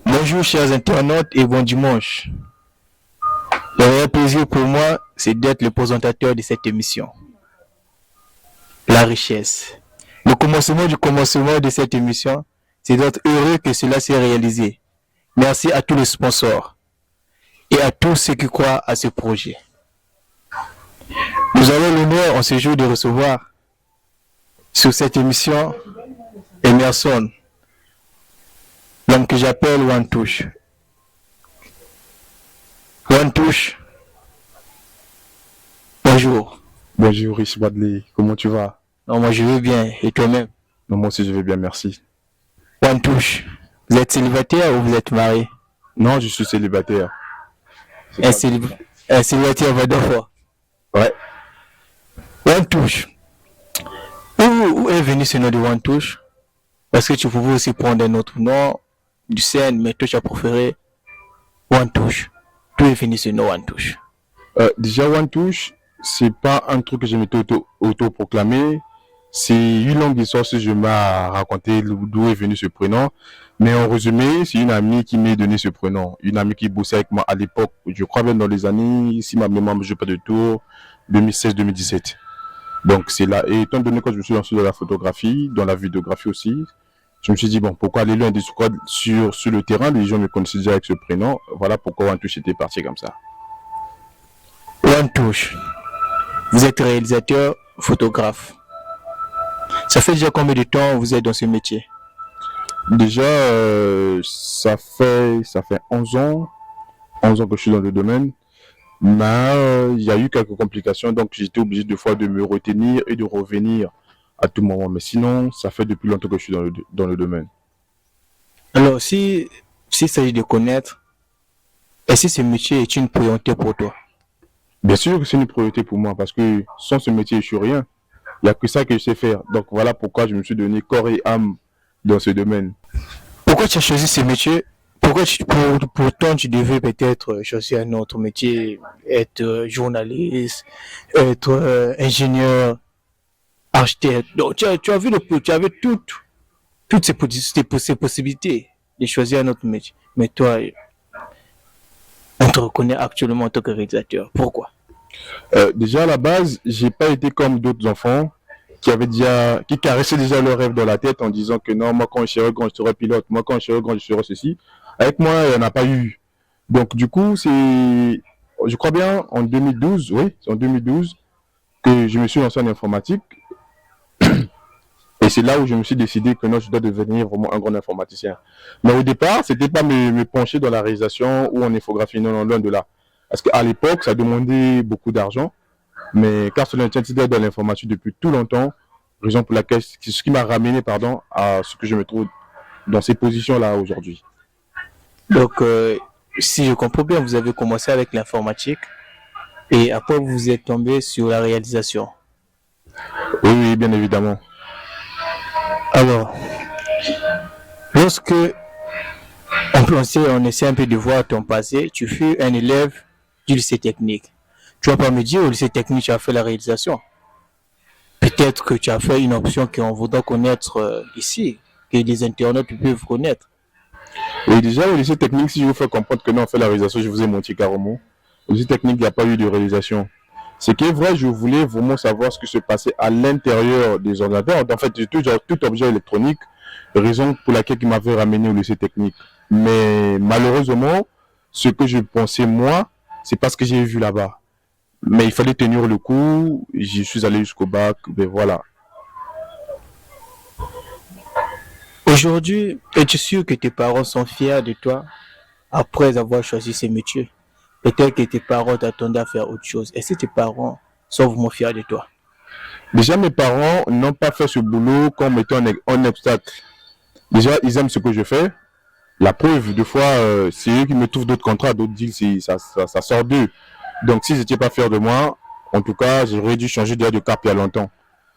Bonjour chers internautes et bon dimanche. Le vrai plaisir pour moi, c'est d'être le présentateur de cette émission. La richesse. Le commencement du commencement de cette émission, c'est d'être heureux que cela s'est réalisé. Merci à tous les sponsors et à tous ceux qui croient à ce projet. Nous avons l'honneur en ce jour de recevoir sur cette émission Emerson, l'homme que j'appelle One Touch. One Touch. Bonjour. Bonjour Rich Badley, comment tu vas? Non, moi je vais bien, et toi-même? Non, moi aussi je vais bien, merci. One Touch. Vous êtes célibataire ou vous êtes marié? Non, je suis célibataire. Un célibataire va d'enfant. Ouais. One Touch. Où est venu ce nom de One Touch? Parce que tu pouvais aussi prendre un autre nom du scène, mais toi tu as préféré One Touch. D'où est venu ce nom One Touch? Déjà One Touch, c'est pas un truc que je m'étais auto-proclamé. C'est une longue histoire si je m'ai raconté d'où est venu ce prénom. Mais en résumé, c'est une amie qui m'a donné ce prénom. Une amie qui bossait avec moi à l'époque, je crois bien dans les années, si ma mémoire ne me joue pas de tour, 2016-2017. Donc c'est là. Et étant donné que je me suis lancé dans la photographie, dans la vidéographie aussi, je me suis dit, bon, pourquoi aller loin des squads sur le terrain? Les gens me connaissaient déjà avec ce prénom. Voilà pourquoi One Touch était parti comme ça. One Touch. Vous êtes réalisateur, photographe. Ça fait déjà combien de temps vous êtes dans ce métier? Déjà, ça fait 11 ans que je suis dans le domaine. Mais il y a eu quelques complications, donc j'étais obligé de fois de me retenir et de revenir à tout moment. Mais sinon, ça fait depuis longtemps que je suis dans le domaine. Alors, s'il s'agit de connaître, est-ce que ce métier est une priorité pour toi? Bien sûr que c'est une priorité pour moi, parce que sans ce métier, je suis rien. Il n'y a que ça que je sais faire. Donc voilà pourquoi je me suis donné corps et âme dans ce domaine. Pourquoi tu as choisi ce métier? Pourtant tu devais peut-être choisir un autre métier, être journaliste, être ingénieur, architecte. Donc tu as vu toutes ces possibilités de choisir un autre métier. Mais toi, on te reconnaît actuellement en tant que réalisateur. Pourquoi? Déjà à la base, j'ai pas été comme d'autres enfants qui caressaient déjà leur rêve dans la tête en disant que non, moi quand je serai grand, je serai pilote, moi quand je serai grand, je serai ceci. Avec moi, il n'y en a pas eu. Donc du coup, je crois bien en 2012, oui, c'est en 2012 que je me suis lancé en informatique. Et c'est là où je me suis décidé que non, je dois devenir vraiment un grand informaticien. Mais au départ, c'était pas me pencher dans la réalisation ou en infographie, non, loin de là. Parce qu'à l'époque, ça demandait beaucoup d'argent. Mais car cela tient dans l'informatique depuis tout longtemps, raison pour laquelle c'est ce qui m'a ramené à ce que je me trouve dans ces positions-là aujourd'hui. Donc, si je comprends bien, vous avez commencé avec l'informatique et après vous êtes tombé sur la réalisation. Oui, bien évidemment. Alors, lorsque on essaie un peu de voir ton passé, tu fus un élève du lycée technique. Tu vas pas me dire au lycée technique tu as fait la réalisation. Peut-être que tu as fait une option qu'on voudrait connaître ici, que les internautes peuvent connaître. Oui, déjà au lycée technique, si je vous fais comprendre que non, on fait la réalisation, je vous ai menti carrément. Au lycée technique, il n'y a pas eu de réalisation. Ce qui est vrai, je voulais vraiment savoir ce qui se passait à l'intérieur des ordinateurs. En fait, tout objet électronique, raison pour laquelle il m'avait ramené au lycée technique. Mais malheureusement, ce que je pensais moi, c'est pas ce que j'ai vu là-bas. Mais il fallait tenir le coup, j'y suis allé jusqu'au bac, ben voilà. Aujourd'hui, es-tu sûr que tes parents sont fiers de toi après avoir choisi ce métier? Peut-être que tes parents t'attendaient à faire autre chose. Est-ce que tes parents sont vraiment fiers de toi? Déjà, mes parents n'ont pas fait ce boulot comme étant un obstacle. Déjà, ils aiment ce que je fais. La preuve, des fois, c'est eux qui me trouvent d'autres contrats, d'autres deals, ça sort d'eux. Donc, s'ils n'étaient pas fiers de moi, En tout cas, j'aurais dû changer déjà de cap il y a longtemps.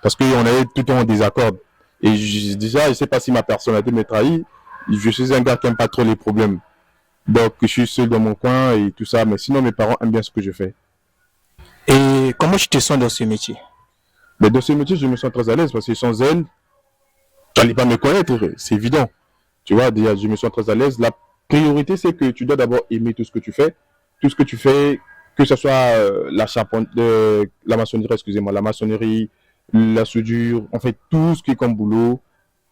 Parce qu'on avait tout le temps en désaccord. Et déjà, je ne sais pas si ma personnalité me trahit. Je suis un gars qui n'aime pas trop les problèmes. Donc, je suis seul dans mon coin et tout ça. Mais sinon, mes parents aiment bien ce que je fais. Et comment tu te sens dans ce métier? Mais dans ce métier, je me sens très à l'aise parce que sans elle, tu n'allais pas me connaître. C'est évident. Tu vois, déjà, je me sens très à l'aise. La priorité, c'est que tu dois d'abord aimer tout ce que tu fais. Tout ce que tu fais, que ce soit la maçonnerie, excusez-moi, la maçonnerie, la soudure, en fait, tout ce qui est comme boulot,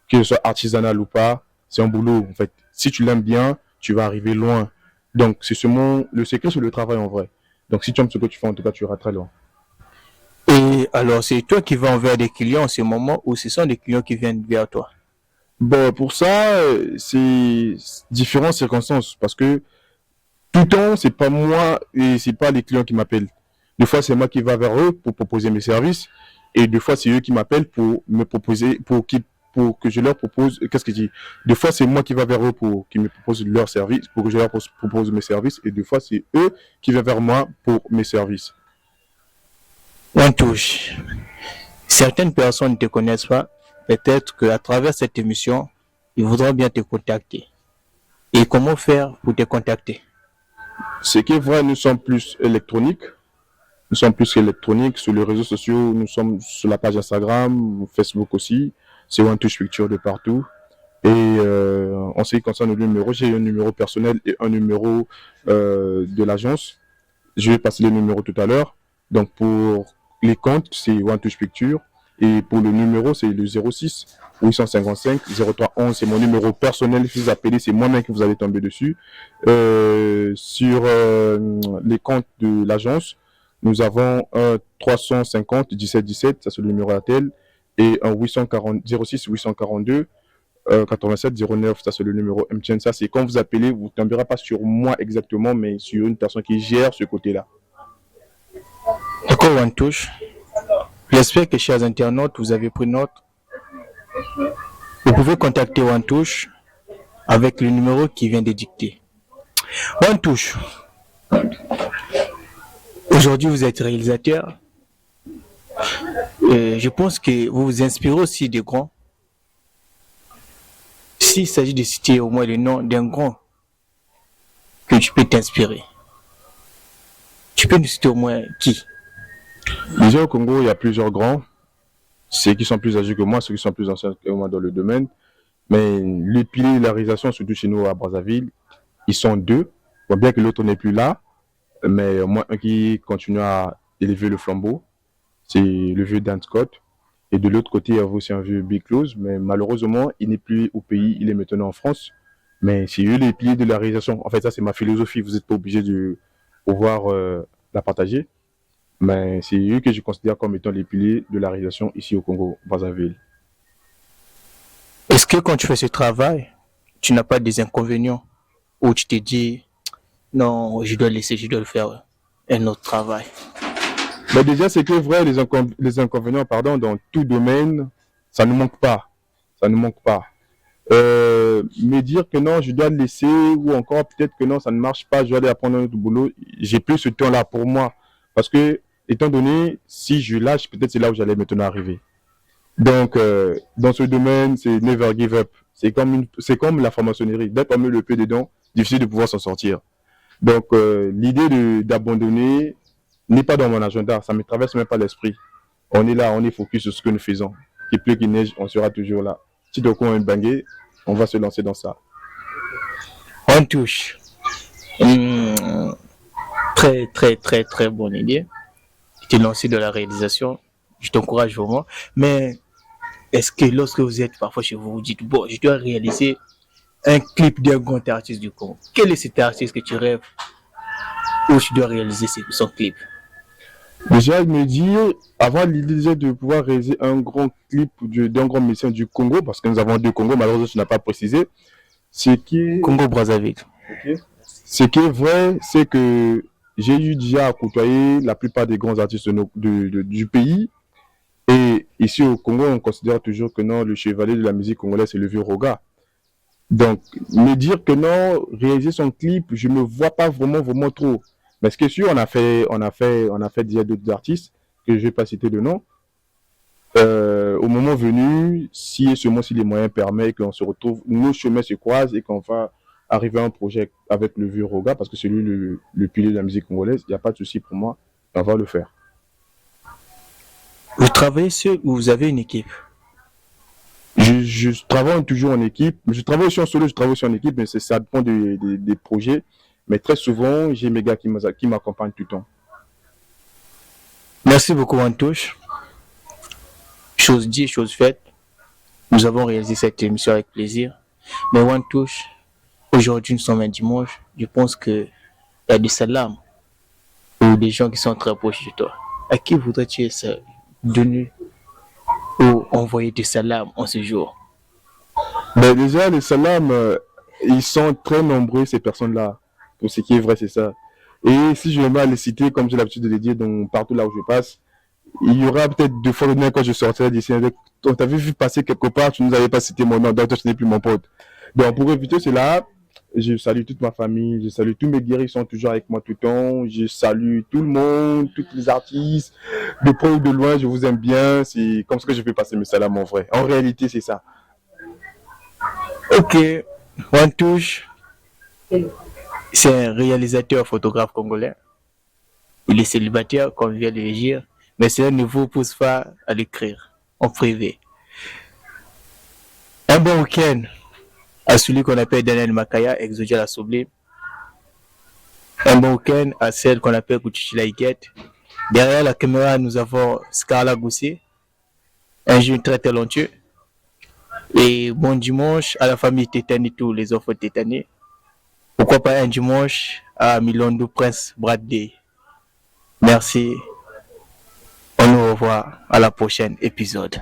que ce soit artisanal ou pas, c'est un boulot, en fait. Si tu l'aimes bien, tu vas arriver loin. Donc, c'est seulement le secret sur le travail en vrai. Donc, si tu aimes ce que tu fais, en tout cas, tu iras très loin. Et alors, c'est toi qui vas envers des clients en ce moment ou ce sont des clients qui viennent vers toi? Bon, pour ça, c'est différentes circonstances parce que tout le temps, c'est pas moi et c'est pas les clients qui m'appellent. Des fois, c'est moi qui vais vers eux pour proposer mes services et des fois, c'est eux qui m'appellent pour me proposer, pour que je leur propose, qu'est-ce que je dis? Des fois, c'est moi qui vais vers eux pour qu'ils me proposent leurs services, pour que je leur propose mes services et des fois, c'est eux qui viennent vers moi pour mes services. On touche. Certaines personnes ne te connaissent pas. Peut-être qu'à travers cette émission, ils voudront bien te contacter. Et comment faire pour te contacter? Ce qui est vrai, nous sommes plus électroniques. Nous sommes plus électroniques sur les réseaux sociaux. Nous sommes sur la page Instagram, Facebook aussi. C'est One Touch Picture de partout. Et en ce qui concerne le numéro, j'ai un numéro personnel et un numéro de l'agence. Je vais passer les numéros tout à l'heure. Donc pour les comptes, c'est One Touch Picture. Et pour le numéro, c'est le 06 855 0311. C'est mon numéro personnel. Si vous appelez, c'est moi-même que vous allez tomber dessus. Sur les comptes de l'agence, nous avons un 350 17 17, ça c'est le numéro ATL, et un 840 06 842 87 09, ça c'est le numéro MTN. Ça c'est quand vous appelez, vous ne tomberez pas sur moi exactement, mais sur une personne qui gère ce côté-là. D'accord, on touche. J'espère que, chers internautes, vous avez pris note. Vous pouvez contacter One Touch avec le numéro qui vient de dicter. One Touch. Aujourd'hui, vous êtes réalisateur. Je pense que vous vous inspirez aussi des grands. S'il s'agit de citer au moins le nom d'un grand que tu peux t'inspirer, tu peux nous citer au moins qui? Déjà au Congo, il y a plusieurs grands. Ceux qui sont plus âgés que moi, ceux qui sont plus anciens que moi dans le domaine. Mais les piliers de la réalisation, surtout chez nous à Brazzaville, ils sont deux. Bon, bien que l'autre n'est plus là, mais au moins un qui continue à élever le flambeau, c'est le vieux Dan Scott. Et de l'autre côté, il y a aussi un vieux Big Close, mais malheureusement, il n'est plus au pays, il est maintenant en France. Mais c'est eux les piliers de la réalisation. En fait, ça, c'est ma philosophie. Vous n'êtes pas obligé de pouvoir la partager. Mais c'est eux que je considère comme étant les piliers de la réalisation ici au Congo, Brazzaville. Est-ce que quand tu fais ce travail, tu n'as pas des inconvénients où tu te dis non, je dois laisser, je dois le faire un autre travail? Mais déjà, c'est que vrai, les inconvénients, pardon, dans tout domaine, ça ne manque pas. Ça ne manque pas. Me dire que non, je dois le laisser, ou encore peut-être que non, ça ne marche pas, je dois aller apprendre un autre boulot, j'ai plus ce temps-là pour moi. Parce que, étant donné, si je lâche, peut-être c'est là où j'allais maintenant arriver. Donc, dans ce domaine, c'est never give up. C'est comme la franc-maçonnerie. Dès qu'on met le pied dedans, difficile de pouvoir s'en sortir. Donc, l'idée d'abandonner n'est pas dans mon agenda. Ça ne me traverse même pas l'esprit. On est là, on est focus sur ce que nous faisons. Qu'il pleut, qu'il neige, on sera toujours là. Si donc on est bangé, on va se lancer dans ça. On touche. Très, très, très, très bonne idée. Tu t'es lancé dans la réalisation. Je t'encourage vraiment. Mais est-ce que lorsque vous êtes parfois chez vous, vous dites, bon, je dois réaliser un clip d'un grand artiste du Congo. Quel est cet artiste que tu rêves où tu dois réaliser son clip? Déjà, me dire, avoir l'idée de pouvoir réaliser un grand clip d'un grand musicien du Congo, parce que nous avons deux Congos, malheureusement, je n'ai pas précisé, Congo-Brazzaville. Okay. Ce qui est vrai, c'est que j'ai eu déjà à côtoyer la plupart des grands artistes du pays. Et ici au Congo, on considère toujours que non, le chevalier de la musique congolaise, c'est le vieux Roga. Donc, me dire que non, réaliser son clip, je ne me vois pas vraiment trop. Mais ce qui est sûr, on a fait déjà d'autres artistes. que je vais pas citer de nom, au moment venu, si et seulement si les moyens permettent qu'on se retrouve, nos chemins se croisent et qu'on va arriver à un projet avec le vieux Roga, parce que c'est lui le pilier de la musique congolaise, il n'y a pas de souci pour moi, on va le faire. Vous travaillez seul ou vous avez une équipe? Je travaille toujours en équipe, je travaille aussi en solo, je travaille aussi en équipe, mais ça dépend des projets. Mais très souvent, j'ai mes gars qui m'accompagnent tout le temps. Merci beaucoup, Antouche. Chose dit, chose faite. Nous avons réalisé cette émission avec plaisir. Mais Wantouche, aujourd'hui nous sommes un dimanche. Je pense qu'il y a des salams ou des gens qui sont très proches de toi. À qui voudrais-tu donner ou envoyer des salams en ce jour? Mais déjà, les salams, ils sont très nombreux, ces personnes-là. Pour ce qui est vrai, c'est ça. Et si je vais mal les citer, comme j'ai l'habitude de les dire partout là où je passe, il y aura peut-être 2 fois ou quand je sortirai d'ici avec, on t'avait vu passer quelque part, tu ne nous avais pas cité mon nom, donc toi tu n'es plus mon pote. Donc pour éviter cela, je salue toute ma famille, je salue tous mes guerriers qui sont toujours avec moi tout le temps, je salue tout le monde, tous les artistes, de près ou de loin, je vous aime bien, c'est comme ça que je fais passer mes salams, mon frère. En réalité, c'est ça. Ok, Wantouche, c'est un réalisateur photographe congolais. Il est célibataire, comme vient de le dire, mais cela ne vous pousse pas à l'écrire en privé. Un bon week-end à celui qu'on appelle Daniel Makaya, Exodia la Sublime. Un bon week-end à celle qu'on appelle Kuchichi Laïket. Derrière la caméra, nous avons Scarla Goussi, un jeune très talentueux. Et bon dimanche à la famille Tétani, tous les enfants Tétani. Pourquoi pas un dimanche à Milondo Prince Bradley. Merci. On nous revoit à la prochaine épisode.